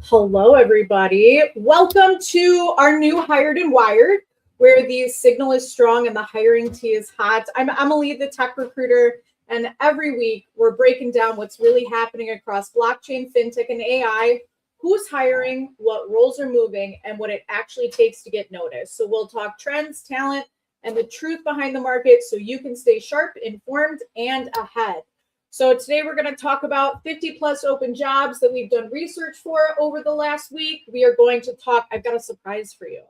Hello, everybody. Welcome to our new Hired and Wired, where the signal is strong and the hiring tea is hot. I'm Emily, the tech recruiter, and every week we're breaking down what's really happening across blockchain, fintech, and AI, who's hiring, what roles are moving, and what it actually takes to get noticed. So we'll talk trends, talent, and the truth behind the market so you can stay sharp, informed, and ahead. So today we're going to talk about 50 plus open jobs that we've done research for over the last week. We are going to talk, I've got a surprise for you.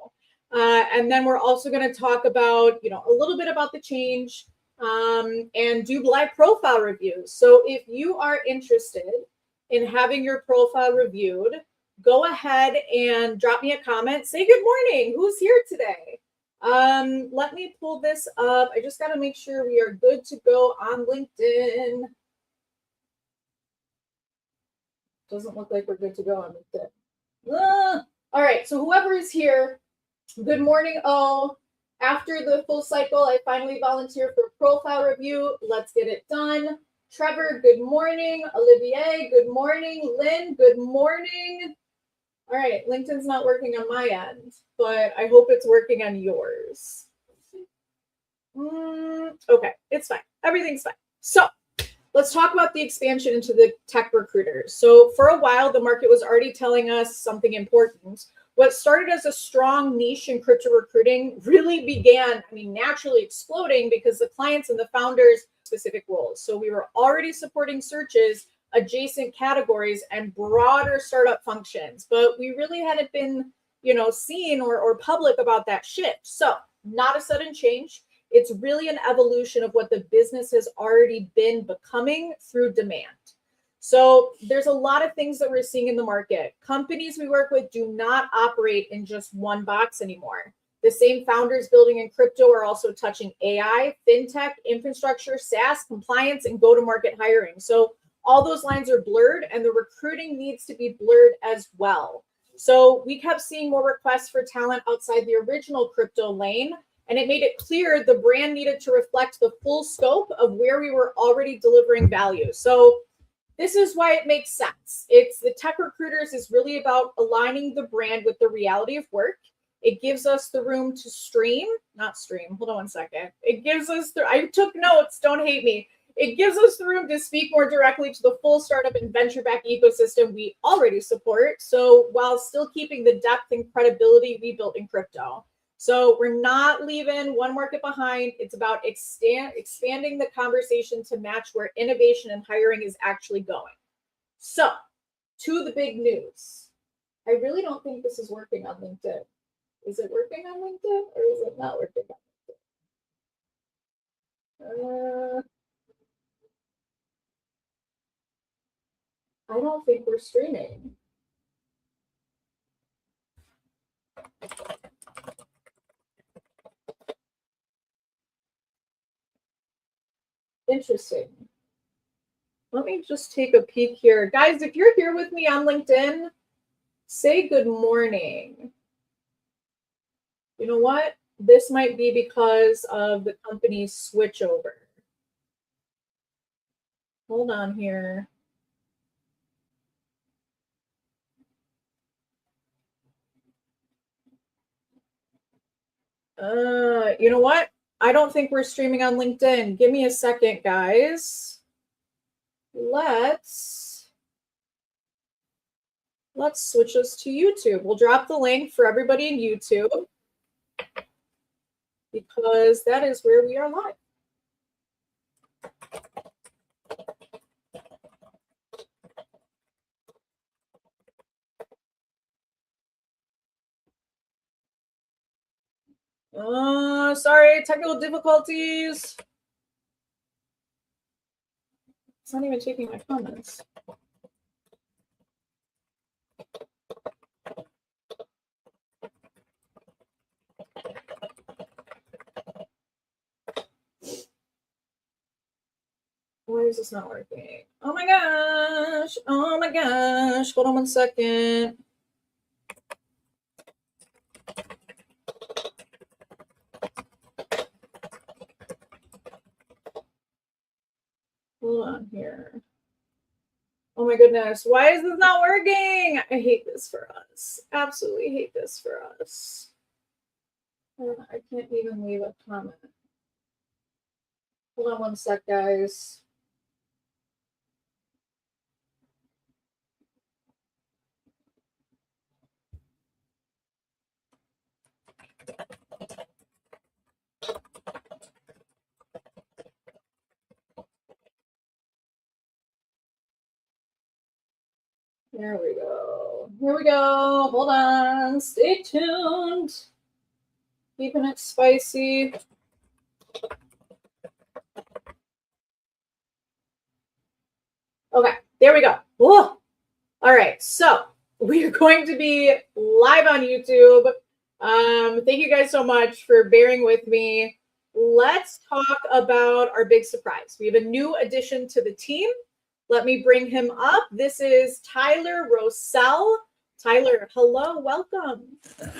And then we're also going to talk about, a little bit about the change and do live profile reviews. So if you are interested in having your profile reviewed, go ahead and drop me a comment. Say good morning. Who's here today? Let me pull this up. I just got to make sure we are good to go on LinkedIn. Doesn't look like we're good to go on LinkedIn. All right, so whoever is here, good morning. Oh, after the full cycle, I finally volunteered for profile review. Let's get it done. Trevor, good morning. Olivier, good morning. Lynn, good morning. All right, LinkedIn's not working on my end, but I hope it's working on yours. Okay, it's fine. Everything's fine. So let's talk about the expansion into the tech recruiters. So for a while, the market was already telling us something important. What started as a strong niche in crypto recruiting really began, naturally exploding because the clients and the founders specific roles. So we were already supporting searches, adjacent categories, and broader startup functions, but we really hadn't been, seen or public about that shift. So not a sudden change. It's really an evolution of what the business has already been becoming through demand. So there's a lot of things that we're seeing in the market. Companies we work with do not operate in just one box anymore. The same founders building in crypto are also touching AI, fintech, infrastructure, SaaS, compliance, and go-to-market hiring. So all those lines are blurred, and the recruiting needs to be blurred as well. So we kept seeing more requests for talent outside the original crypto lane, and it made it clear the brand needed to reflect the full scope of where we were already delivering value. So this is why it makes sense. It's the tech recruiters is really about aligning the brand with the reality of work. It gives us the room to hold on one second. It gives us I took notes, don't hate me. It gives us the room to speak more directly to the full startup and venture-backed ecosystem we already support. So while still keeping the depth and credibility we built in crypto. So we're not leaving one market behind. It's about expanding the conversation to match where innovation and hiring is actually going. So to the big news. I really don't think this is working on LinkedIn. Is it working on LinkedIn or is it not working on LinkedIn? I don't think we're streaming. Interesting. Let me just take a peek here. Guys, if you're here with me on LinkedIn, say good morning. You know what? This might be because of the company's switchover. Hold on here. You know what? I don't think we're streaming on LinkedIn. Give me a second, guys. Let's switch us to YouTube. We'll drop the link for everybody in YouTube because that is where we are live. Sorry, technical difficulties. It's not even taking my comments. Why is this not working? Oh my gosh. Oh my gosh. Hold on one second. Hold on here. Oh my goodness. Why is this not working? I hate this for us. Absolutely hate this for us. I can't even leave a comment. Hold on one sec, guys. There we go. Here we go. Hold on. Stay tuned. Keeping it spicy. Okay, there we go. Whoa. All right, so we are going to be live on YouTube. Thank you guys so much for bearing with me. Let's talk about our big surprise. We have a new addition to the team. Let me bring him up. This is Tyler Rosell. Tyler, hello, welcome.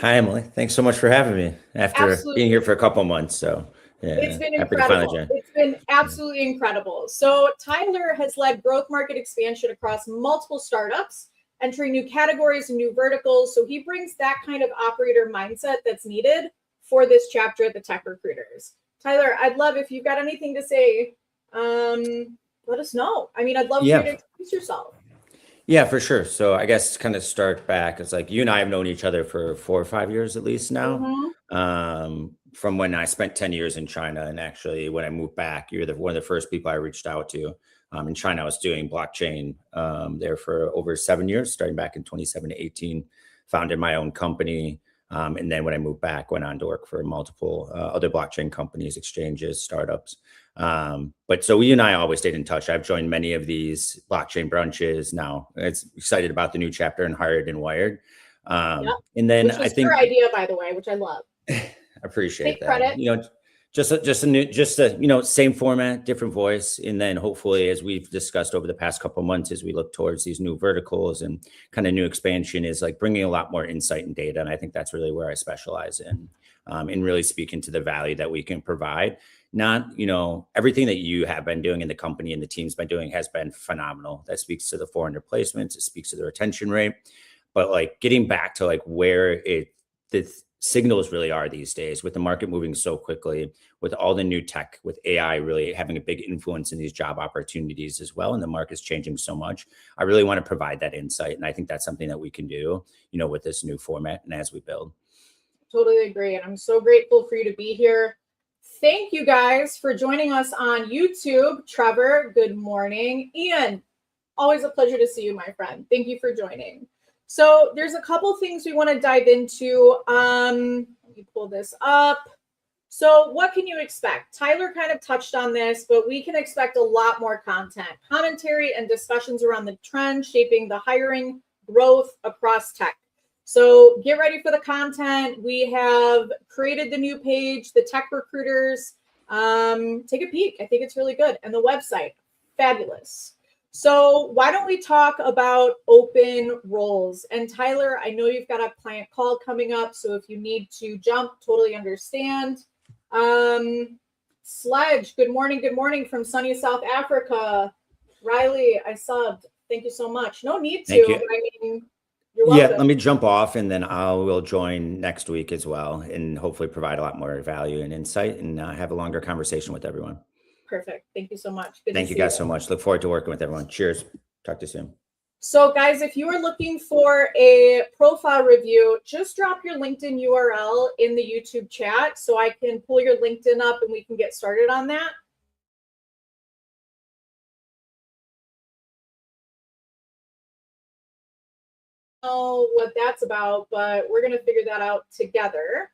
Hi, Emily. Thanks so much for having me after Absolutely. being here for a couple of months. So yeah, It's been happy to finally incredible. join. It's been absolutely incredible. So Tyler has led growth market expansion across multiple startups, entering new categories and new verticals. So he brings that kind of operator mindset that's needed for this chapter at the Tech Recruiters. Tyler, I'd love if you've got anything to say, let us know. I mean, I'd love for you to introduce yourself. Yeah, for sure. So I guess kind of start back. It's like you and I have known each other for 4 or 5 years at least now. From when I spent 10 years in China, and actually when I moved back, you're one of the first people I reached out to. In China, I was doing blockchain there for over 7 years, starting back in 2017-18. Founded my own company. And then when I moved back, went on to work for multiple other blockchain companies, exchanges, startups. But so you and I always stayed in touch. I've joined many of these blockchain brunches now. It's excited about the new chapter in Hired and Wired. Yep. And then Which was your idea, by the way, which I love. I appreciate Take that. credit. You know, just a new, same format, different voice. And then hopefully, as we've discussed over the past couple of months, as we look towards these new verticals and kind of new expansion, is like bringing a lot more insight and data. And I think that's really where I specialize in, and really speaking to the value that we can provide. Not, everything that you have been doing in the company and the team's been doing has been phenomenal. That speaks to the 400 placements. It speaks to the retention rate. But like getting back to like where the signals really are these days, with the market moving so quickly, with all the new tech, with AI really having a big influence in these job opportunities as well, and the market's changing so much. I really want to provide that insight, and I think that's something that we can do, with this new format and as we build. Totally agree, and I'm so grateful for you to be here. Thank you guys for joining us on YouTube. Trevor, good morning. Ian, always a pleasure to see you, my friend. Thank you for joining. So there's a couple things we want to dive into. Let me pull this up. So what can you expect? Tyler kind of touched on this, but we can expect a lot more content, commentary, and discussions around the trend shaping the hiring growth across tech. So get ready for the content. We have created the new page, the Tech Recruiters. Take a peek. I think it's really good. And the website, fabulous. So why don't we talk about open roles? And Tyler, I know you've got a client call coming up, so if you need to jump, totally understand. Sledge, good morning from sunny South Africa. Riley, I subbed. Thank you so much. No need to. But I mean, you're welcome. Yeah, let me jump off, and then I will join next week as well, and hopefully provide a lot more value and insight, and have a longer conversation with everyone. Perfect. Thank you so much. Thank you guys so much. Look forward to working with everyone. Cheers. Talk to you soon. So guys, if you are looking for a profile review, just drop your LinkedIn URL in the YouTube chat so I can pull your LinkedIn up and we can get started on that. I don't know what that's about, but we're going to figure that out together.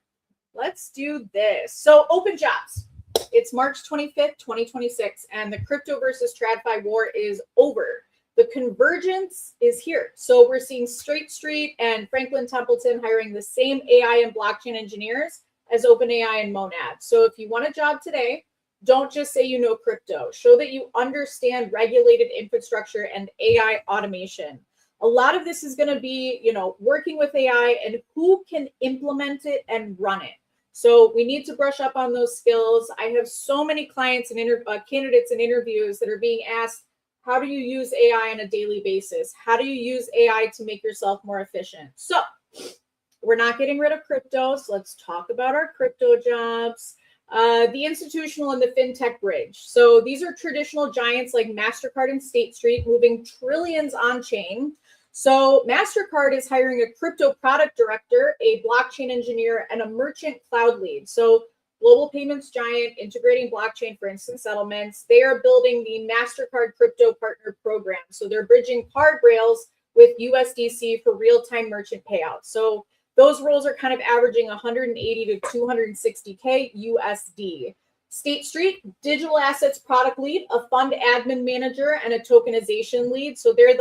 Let's do this. So open jobs. It's March 25th, 2026, and the crypto versus TradFi war is over. The convergence is here. So we're seeing Straight Street and Franklin Templeton hiring the same AI and blockchain engineers as OpenAI and Monad. So if you want a job today, don't just say you know crypto. Show that you understand regulated infrastructure and AI automation. A lot of this is going to be, working with AI and who can implement it and run it. So we need to brush up on those skills. I have so many clients and candidates in interviews that are being asked, How do you use AI on a daily basis? How do you use AI to make yourself more efficient? So we're not getting rid of crypto, so let's talk about our crypto jobs. The institutional and the fintech bridge. So these are traditional giants like MasterCard and State Street moving trillions on chain. So MasterCard is hiring a crypto product director, a blockchain engineer, and a merchant cloud lead. So global payments giant integrating blockchain for instant settlements. They are building the MasterCard Crypto Partner Program. So they're bridging card rails with USDC for real-time merchant payouts. So those roles are kind of averaging 180 to 260K USD. State Street, digital assets product lead, a fund admin manager, and a tokenization lead. So they're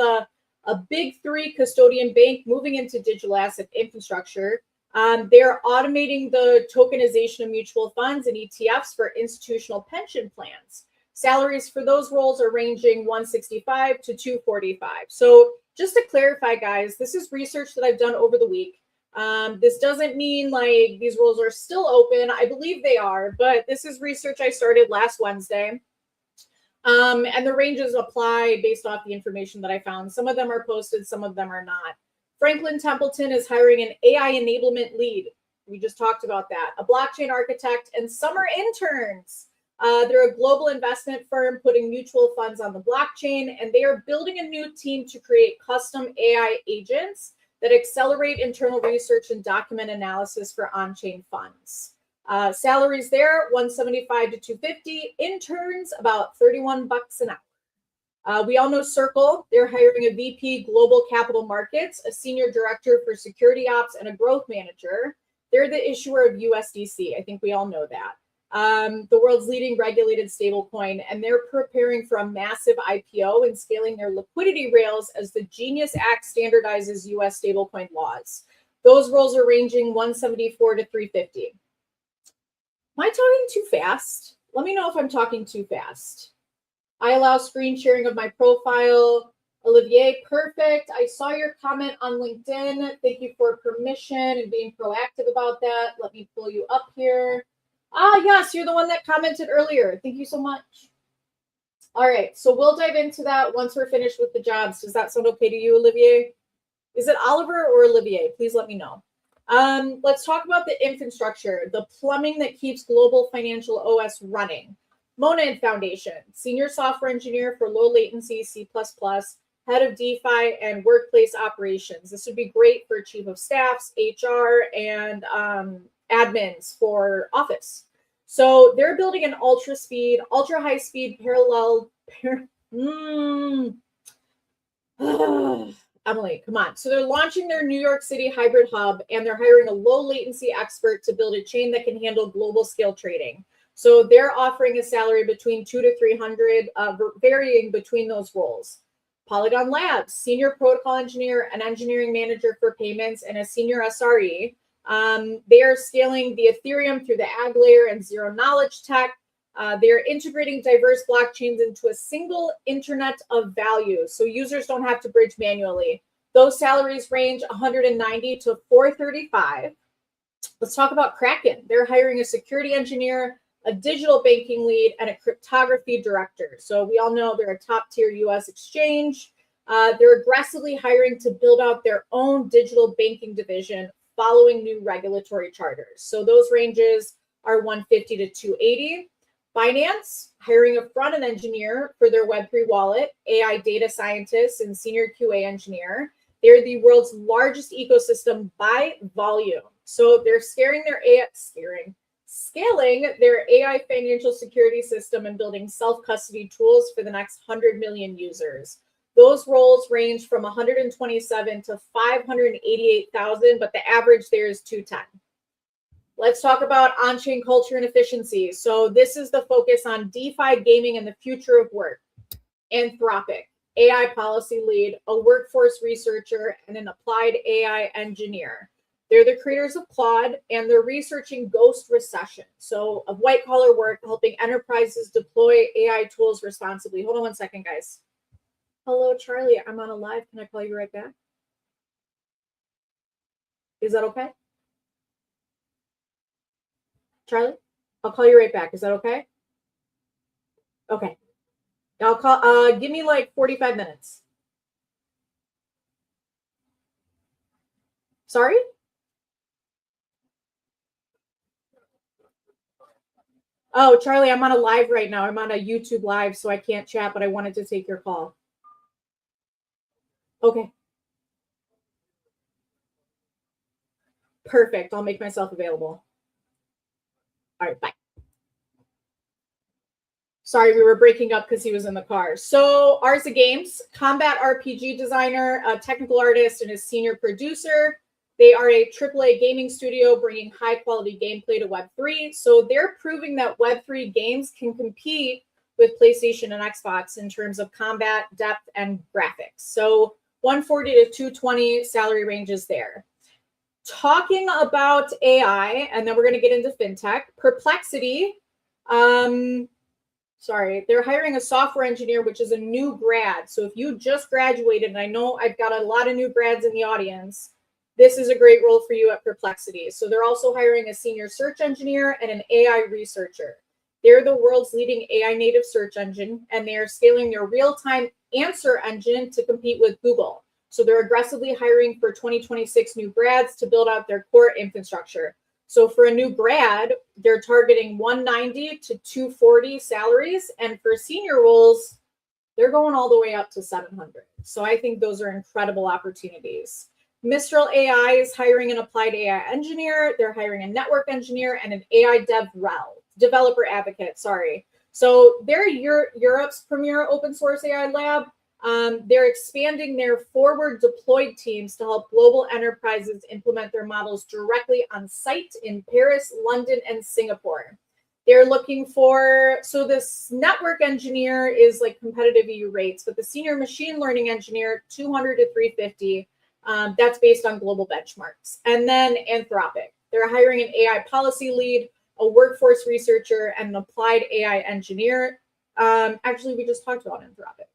a big three custodian bank moving into digital asset infrastructure. They're automating the tokenization of mutual funds and ETFs for institutional pension plans. Salaries for those roles are ranging 165 to 245. So just to clarify, guys, this is research that I've done over the week. This doesn't mean like these roles are still open. I believe they are, but this is research I started last Wednesday. And the ranges apply based off the information that I found. Some of them are posted, some of them are not. Franklin Templeton is hiring an AI enablement lead. We just talked about that. A blockchain architect and summer interns. They're a global investment firm putting mutual funds on the blockchain, and they are building a new team to create custom AI agents that accelerate internal research and document analysis for on-chain funds. Salaries there, 175 to 250. Interns, about 31 bucks an hour. We all know Circle. They're hiring a VP Global Capital Markets, a senior director for security ops, and a growth manager. They're the issuer of USDC. I think we all know that. The world's leading regulated stablecoin, and they're preparing for a massive IPO and scaling their liquidity rails as the Genius Act standardizes US stablecoin laws. Those roles are ranging 174 to 350. Am I talking too fast? Let me know if I'm talking too fast. I allow screen sharing of my profile. Olivier, perfect. I saw your comment on LinkedIn. Thank you for permission and being proactive about that. Let me pull you up here. Ah, yes, you're the one that commented earlier. Thank you so much. All right, so we'll dive into that once we're finished with the jobs. Does that sound okay to you, Olivier? Is it Oliver or Olivier? Please let me know. Let's talk about the infrastructure, the plumbing that keeps global financial OS running. Monad Foundation, senior software engineer for low latency C++, head of DeFi and workplace operations. This would be great for chief of staffs, HR, and admins for Office. So they're building an ultra high speed parallel. Emily, come on. So they're launching their New York City hybrid hub, and they're hiring a low latency expert to build a chain that can handle global scale trading. So they're offering a salary between 200 to 300, varying between those roles. Polygon Labs, senior protocol engineer, an engineering manager for payments, and a senior SRE. They are scaling the Ethereum through the Ag layer and zero knowledge tech. They're integrating diverse blockchains into a single internet of value, so users don't have to bridge manually. Those salaries range 190 to 435. Let's talk about Kraken. They're hiring a security engineer, a digital banking lead, and a cryptography director. So we all know they're a top tier US exchange. They're aggressively hiring to build out their own digital banking division following new regulatory charters. So those ranges are 150 to 280. Binance, hiring a front-end engineer for their Web3 wallet, AI data scientist, and senior QA engineer. They're the world's largest ecosystem by volume. So they're scaling their AI financial security system and building self-custody tools for the next 100 million users. Those roles range from 127 to 588,000, but the average there is 210. Let's talk about on-chain culture and efficiency. So this is the focus on DeFi gaming and the future of work. Anthropic, AI policy lead, a workforce researcher, and an applied AI engineer. They're the creators of Claude, and they're researching ghost recession. So of white-collar work, helping enterprises deploy AI tools responsibly. Hold on one second, guys. Hello, Charlie. I'm on a live. Can I call you right back? Is that okay? Charlie, I'll call you right back. Is that okay? Okay. I'll call, give me like 45 minutes. Sorry? Oh, Charlie, I'm on a live right now. I'm on a YouTube live, so I can't chat, but I wanted to take your call. Okay. Perfect. I'll make myself available. All right, bye. Sorry, we were breaking up because he was in the car. So Arza Games, combat RPG designer, a technical artist, and a senior producer. They are a AAA gaming studio bringing high quality gameplay to Web3. So they're proving that Web3 games can compete with PlayStation and Xbox in terms of combat, depth, and graphics. So 140 to 220 salary ranges there. Talking about AI, and then we're going to get into fintech. Perplexity. They're hiring a software engineer, which is a new grad. So if you just graduated, and I know I've got a lot of new grads in the audience, this is a great role for you at Perplexity. So they're also hiring a senior search engineer and an AI researcher. They're the world's leading AI native search engine, and they are scaling their real-time answer engine to compete with Google. So they're aggressively hiring for 2026 new grads to build out their core infrastructure. So for a new grad, they're targeting 190 to 240 salaries. And for senior roles, they're going all the way up to 700. So I think those are incredible opportunities. Mistral AI is hiring an applied AI engineer. They're hiring a network engineer and an AI developer advocate. So they're Europe's premier open source AI lab. They're expanding their forward deployed teams to help global enterprises implement their models directly on site in Paris, London, and Singapore. They're looking for, so this network engineer is like competitive EU rates, but the senior machine learning engineer, 200 to 350. That's based on global benchmarks. And then Anthropic. They're hiring an AI policy lead, a workforce researcher, and an applied AI engineer. Actually, we just talked about Anthropic.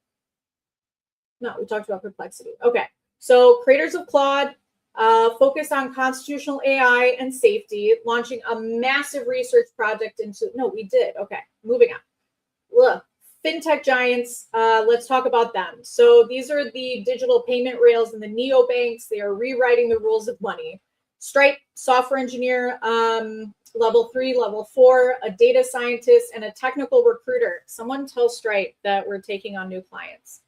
No, we talked about Perplexity. Okay, so creators of Claude focus on constitutional AI and safety, launching a massive research project into, no, we did. Okay, moving on. Look, fintech giants, let's talk about them. So these are the digital payment rails and the neobanks. They are rewriting the rules of money. Stripe, software engineer, level 3, level 4, a data scientist, and a technical recruiter. Someone tell Stripe that we're taking on new clients.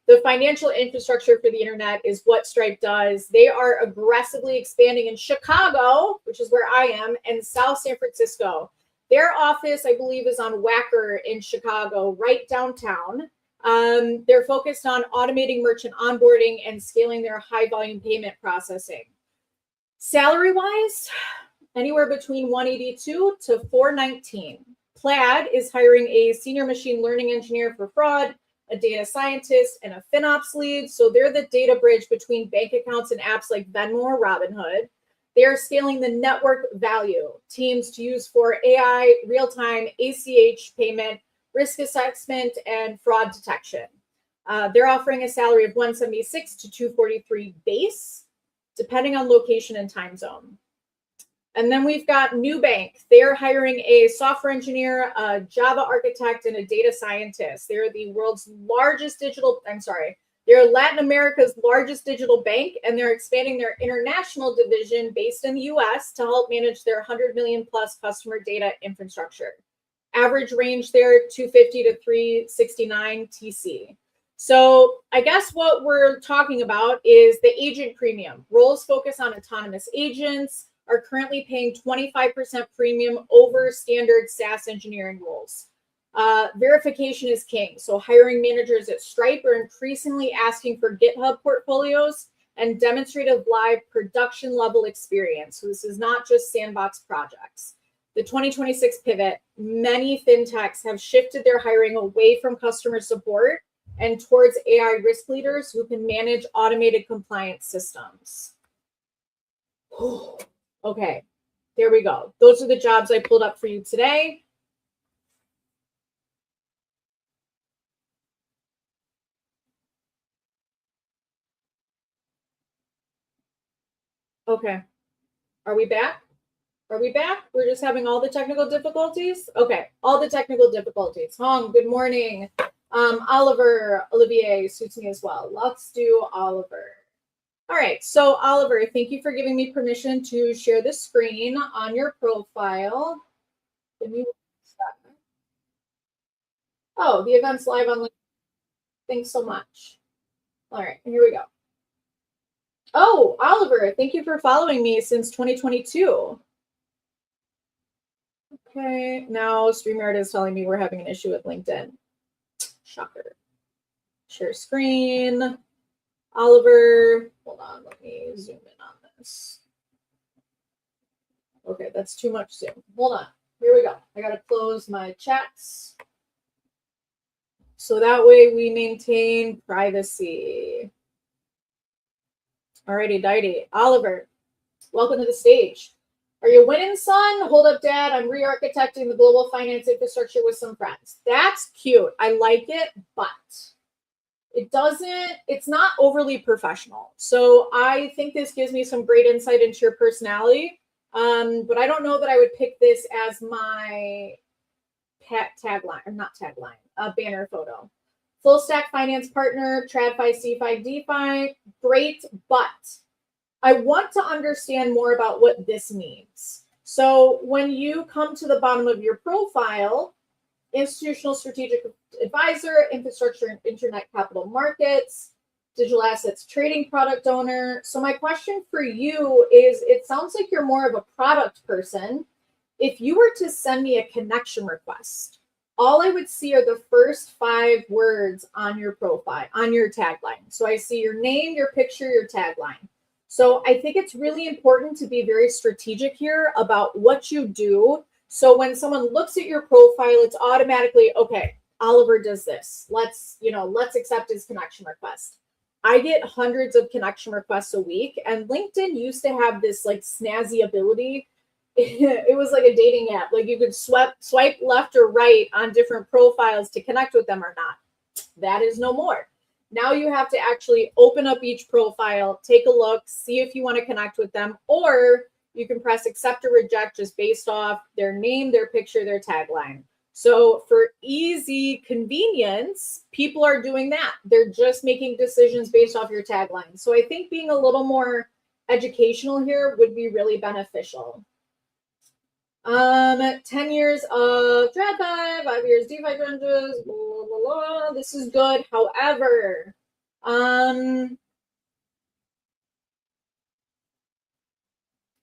The financial infrastructure for the internet is what Stripe does. They are aggressively expanding in Chicago, which is where I am, and South San Francisco. Their office, I believe, is on Wacker in Chicago, right downtown. They're focused on automating merchant onboarding and scaling their high volume payment processing. Salary-wise, anywhere between 182 to 419. Plaid is hiring a senior machine learning engineer for fraud, a data scientist, and a FinOps lead. So they're the data bridge between bank accounts and apps like Venmo or Robinhood. They are scaling the network value teams to use for AI, real-time ACH payment, risk assessment, and fraud detection. They're offering a salary of 176 to 243 base, depending on location and time zone. And then we've got Nubank. They're hiring a software engineer, a Java architect, and a data scientist. They're the world's largest they're Latin America's largest digital bank, and they're expanding their international division based in the US to help manage their 100 million plus customer data infrastructure. Average range there, 250 to 369 TC. So I guess what we're talking about is the agent premium. Roles focus on autonomous agents, are currently paying 25% premium over standard SaaS engineering roles. Verification is king. So hiring managers at Stripe are increasingly asking for GitHub portfolios and demonstrative live production level experience. So this is not just sandbox projects. The 2026 pivot, many fintechs have shifted their hiring away from customer support and towards AI risk leaders who can manage automated compliance systems. Okay, there we go. Those are the jobs I pulled up for you today. Okay, are we back? Are we back? We're just having all the technical difficulties? Okay, all the technical difficulties. Hong, good morning. Oliver, Olivier suits me as well. Let's do Oliver. All right, so Oliver, thank you for giving me permission to share the screen on your profile. Give me 1 second. Oh, the event's live on LinkedIn. Thanks so much. All right, here we go. Oh, Oliver, thank you for following me since 2022. Okay, now StreamYard is telling me we're having an issue with LinkedIn. Shocker. Share screen. Oliver, hold on, let me zoom in on this. Okay, that's too much zoom. Hold on, here we go. I gotta close my chats. So that way we maintain privacy. Alrighty, dighty. Oliver, welcome to the stage. Are you winning, son? Hold up, Dad. I'm re-architecting the global finance infrastructure with some friends. That's cute. I like it, but it's not overly professional. So I think this gives me some great insight into your personality. But I don't know that I would pick this as my tagline, or not tagline, a banner photo. Full stack finance partner, TradFi, CFi, DeFi, great, but I want to understand more about what this means. So when you come to the bottom of your profile, institutional strategic advisor, infrastructure and internet capital markets, digital assets trading product owner. So my question for you is, it sounds like you're more of a product person. If you were to send me a connection request, all I would see are the first 5 words on your profile, on your tagline. So I see your name, your picture, your tagline. So I think it's really important to be very strategic here about what you do. So when someone looks at your profile, it's automatically, okay, Oliver does this. Let's accept his connection request. I get hundreds of connection requests a week, and LinkedIn used to have this like snazzy ability. It was like a dating app. Like you could swipe left or right on different profiles to connect with them or not. That is no more. Now you have to actually open up each profile, take a look, see if you want to connect with them, or you can press accept or reject just based off their name, their picture, their tagline. So for easy convenience, people are doing that. They're just making decisions based off your tagline. So I think being a little more educational here would be really beneficial. 10 years of TradFi, 5 years DeFi trenches, blah, blah, blah. This is good. However,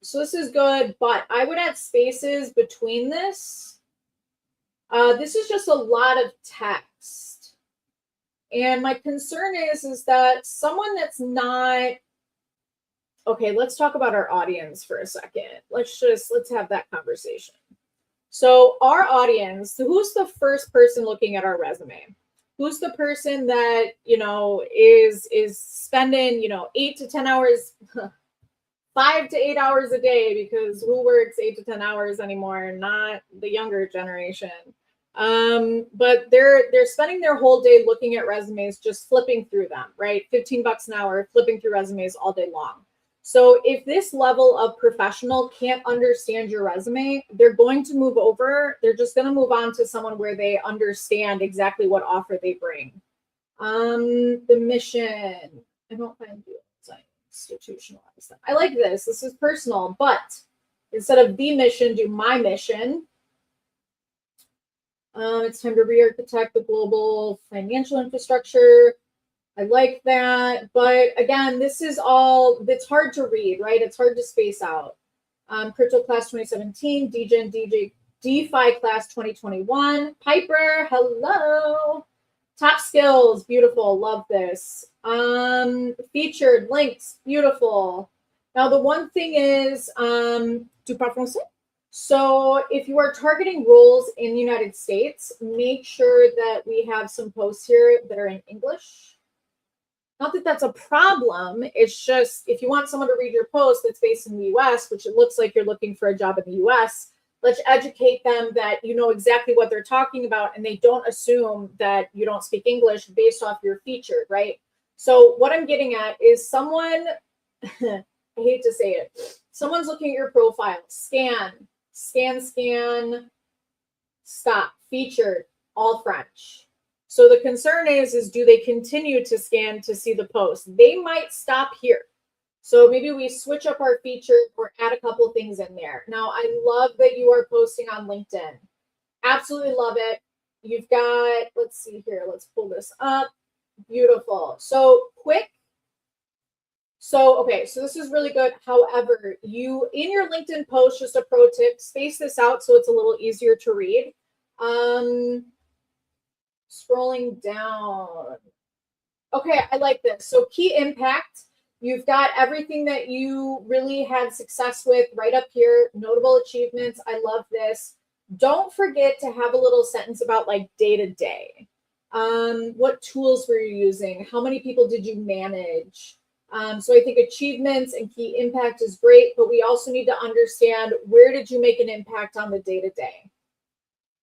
so this is good, but I would add spaces between this. This is just a lot of text. And my concern is that someone that's not, okay, let's talk about our audience for a second. Let's have that conversation. So our audience, who's the first person looking at our resume? Who's the person that, is spending, 8 to 10 hours, 5 to 8 hours a day, because who works 8 to 10 hours anymore? Not the younger generation. But they're spending their whole day looking at resumes, just flipping through them, right? $15 an hour, flipping through resumes all day long. So if this level of professional can't understand your resume, they're going to move over. They're just going to move on to someone where they understand exactly what offer they bring. The mission, I don't find you institutionalized. I like this. This is personal, but instead of the mission, do my mission. It's time to re-architect the global financial infrastructure. I like that. But again, this is all, it's hard to read, right? It's hard to space out. Crypto class 2017, DGen, DeFi class 2021. Piper, hello. Top skills, beautiful. Love this. Featured links, beautiful. Now, the one thing is, tu parles français? So if you are targeting roles in the United States, make sure that we have some posts here that are in English. Not that that's a problem. It's just if you want someone to read your post that's based in the US, which it looks like you're looking for a job in the US, let's educate them that you know exactly what they're talking about and they don't assume that you don't speak English based off your featured, right? So what I'm getting at is someone, I hate to say it, someone's looking at your profile, scan, stop, featured, all French. So the concern is do they continue to scan to see the post? They might stop here. So maybe we switch up our feature or add a couple things in there. Now, I love that you are posting on LinkedIn. Absolutely love it. You've got, let's see here. Let's pull this up. Beautiful. So quick. So, okay, so this is really good. However, you, in your LinkedIn post, just a pro tip, space this out so it's a little easier to read. Scrolling down. Okay, I like this. So key impact. You've got everything that you really had success with right up here. Notable achievements. I love this. Don't forget to have a little sentence about like day to day. What tools were you using? How many people did you manage? So I think achievements and key impact is great, but we also need to understand where did you make an impact on the day to day.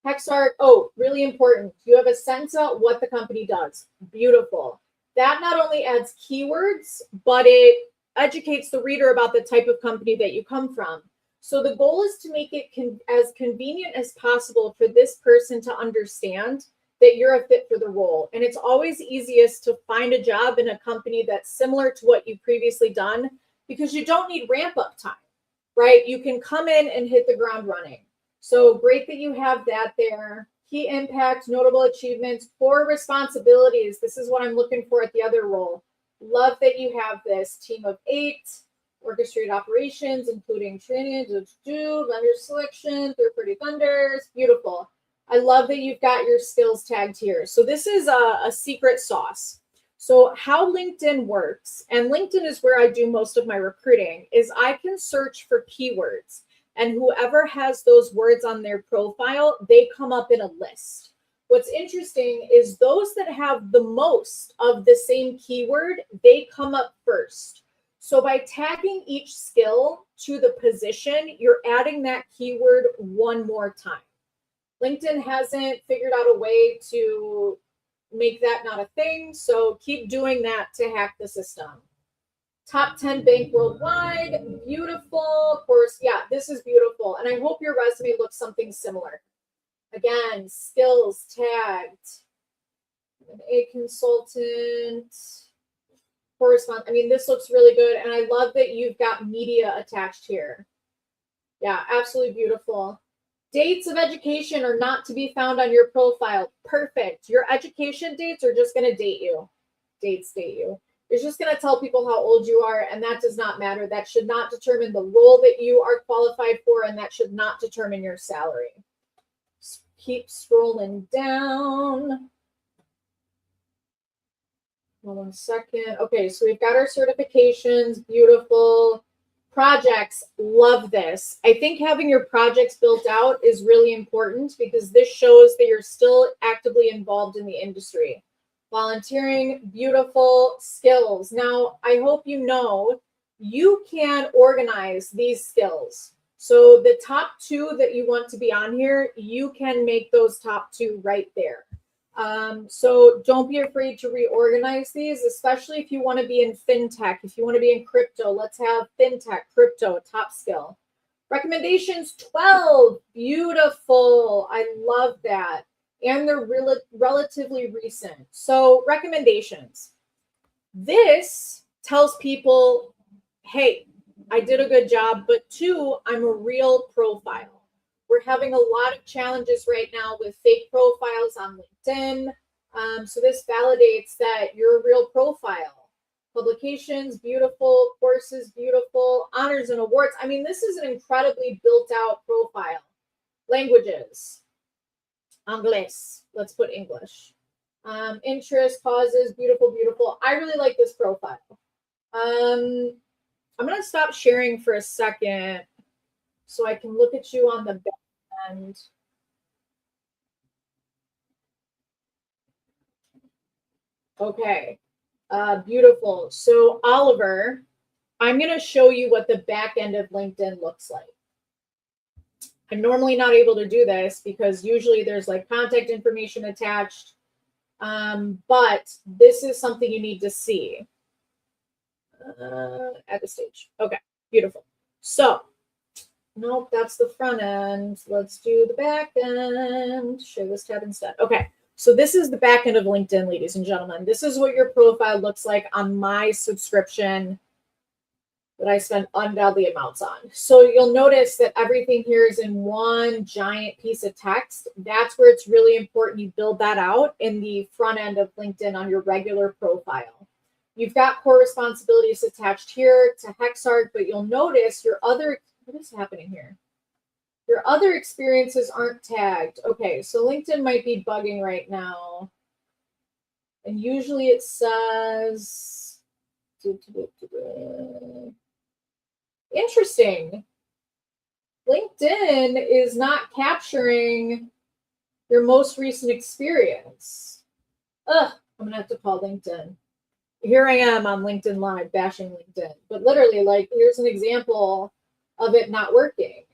HexArt, oh, really important. You have a sense of what the company does. Beautiful. That not only adds keywords, but it educates the reader about the type of company that you come from. So the goal is to make it as convenient as possible for this person to understand that you're a fit for the role. And it's always easiest to find a job in a company that's similar to what you've previously done because you don't need ramp up time, right? You can come in and hit the ground running. So great that you have that there. Key impact, notable achievements, core responsibilities. This is what I'm looking for at the other role. Love that you have this team of 8, orchestrated operations, including training, vendor selection, third-party vendors. Beautiful. I love that you've got your skills tagged here. So this is a secret sauce. So how LinkedIn works, and LinkedIn is where I do most of my recruiting, is I can search for keywords. And whoever has those words on their profile, they come up in a list. What's interesting is those that have the most of the same keyword, they come up first. So by tagging each skill to the position, you're adding that keyword one more time. LinkedIn hasn't figured out a way to make that not a thing. So keep doing that to hack the system. Top 10 bank worldwide. Beautiful. Of course, yeah, this is beautiful. And I hope your resume looks something similar. Again, skills tagged. A consultant. Correspond. I mean, this looks really good. And I love that you've got media attached here. Yeah, absolutely beautiful. Dates of education are not to be found on your profile. Perfect. Your education dates are just going to date you. Dates date you. It's just going to tell people how old you are, and that does not matter. That should not determine the role that you are qualified for, and that should not determine your salary. Keep scrolling down. 1 second. Okay, so we've got our certifications. Beautiful. Projects. Love this. I think having your projects built out is really important because this shows that you're still actively involved in the industry. Volunteering, beautiful. Skills. Now, I hope you know you can organize these skills. So the top 2 that you want to be on here, you can make those top 2 right there. So don't be afraid to reorganize these, especially if you want to be in fintech. If you want to be in crypto, let's have fintech, crypto, top skill. Recommendations 12. Beautiful. I love that. And they're relatively recent. So recommendations. This tells people, hey, I did a good job, but 2, I'm a real profile. We're having a lot of challenges right now with fake profiles on LinkedIn. So this validates that you're a real profile. Publications, beautiful. Courses, beautiful. Honors and awards. I mean, this is an incredibly built out profile. Languages. Anglais. Let's put English. Interests, causes, beautiful, beautiful. I really like this profile. I'm going to stop sharing for a second so I can look at you on the back end. Okay, beautiful. So Oliver, I'm going to show you what the back end of LinkedIn looks like. I'm normally not able to do this because usually there's like contact information attached, but this is something you need to see at the stage. Okay, beautiful. So, nope, that's the front end. Let's do the back end. Share this tab instead. Okay, So this is the back end of LinkedIn, ladies and gentlemen. This is what your profile looks like on my subscription that I spend ungodly amounts on. So you'll notice that everything here is in one giant piece of text. That's where it's really important you build that out in the front end of LinkedIn on your regular profile. You've got core responsibilities attached here to Hexark, but you'll notice your other, what is happening here? Your other experiences aren't tagged. Okay, so LinkedIn might be bugging right now. And usually it says, interesting. LinkedIn is not capturing your most recent experience. Ugh, I'm gonna have to call LinkedIn. Here I am on LinkedIn Live bashing LinkedIn, but literally, like, here's an example of it not working.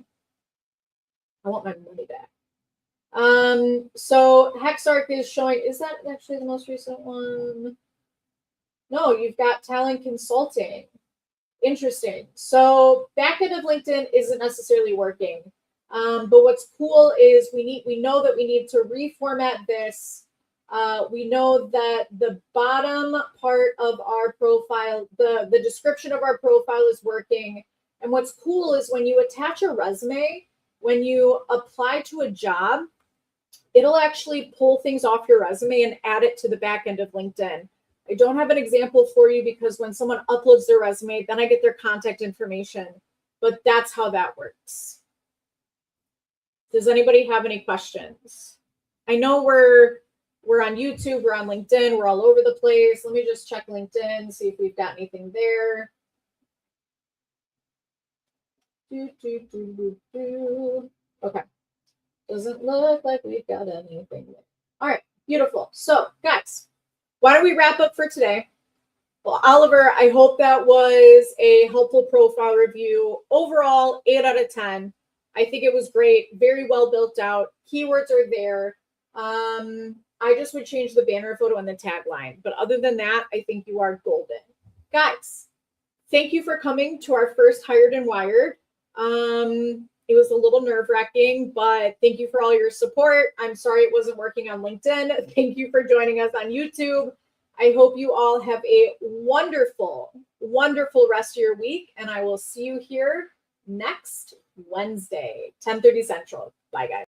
I want my money back. So Hexark is showing, is that actually the most recent one? No, you've got Talent Consulting. Interesting. So back end of LinkedIn isn't necessarily working. But what's cool is we know that we need to reformat this. We know that the bottom part of our profile, the description of our profile is working. And what's cool is when you attach a resume, when you apply to a job, it'll actually pull things off your resume and add it to the back end of LinkedIn. I don't have an example for you because when someone uploads their resume, then I get their contact information, but that's how that works. Does anybody have any questions? I know we're on YouTube, we're on LinkedIn, we're all over the place. Let me just check LinkedIn, see if we've got anything there. Okay. Doesn't look like we've got anything there. All right, beautiful. So, guys, why don't we wrap up for today? Well, Oliver, I hope that was a helpful profile review. Overall, 8 out of 10. I think it was great. Very well built out. Keywords are there. I just would change the banner photo and the tagline. But other than that, I think you are golden. Guys, thank you for coming to our first Hired and Wired. It was a little nerve-wracking, but thank you for all your support. I'm sorry it wasn't working on LinkedIn. Thank you for joining us on YouTube. I hope you all have a wonderful, wonderful rest of your week, and I will see you here next Wednesday, 10:30 Central. Bye, guys.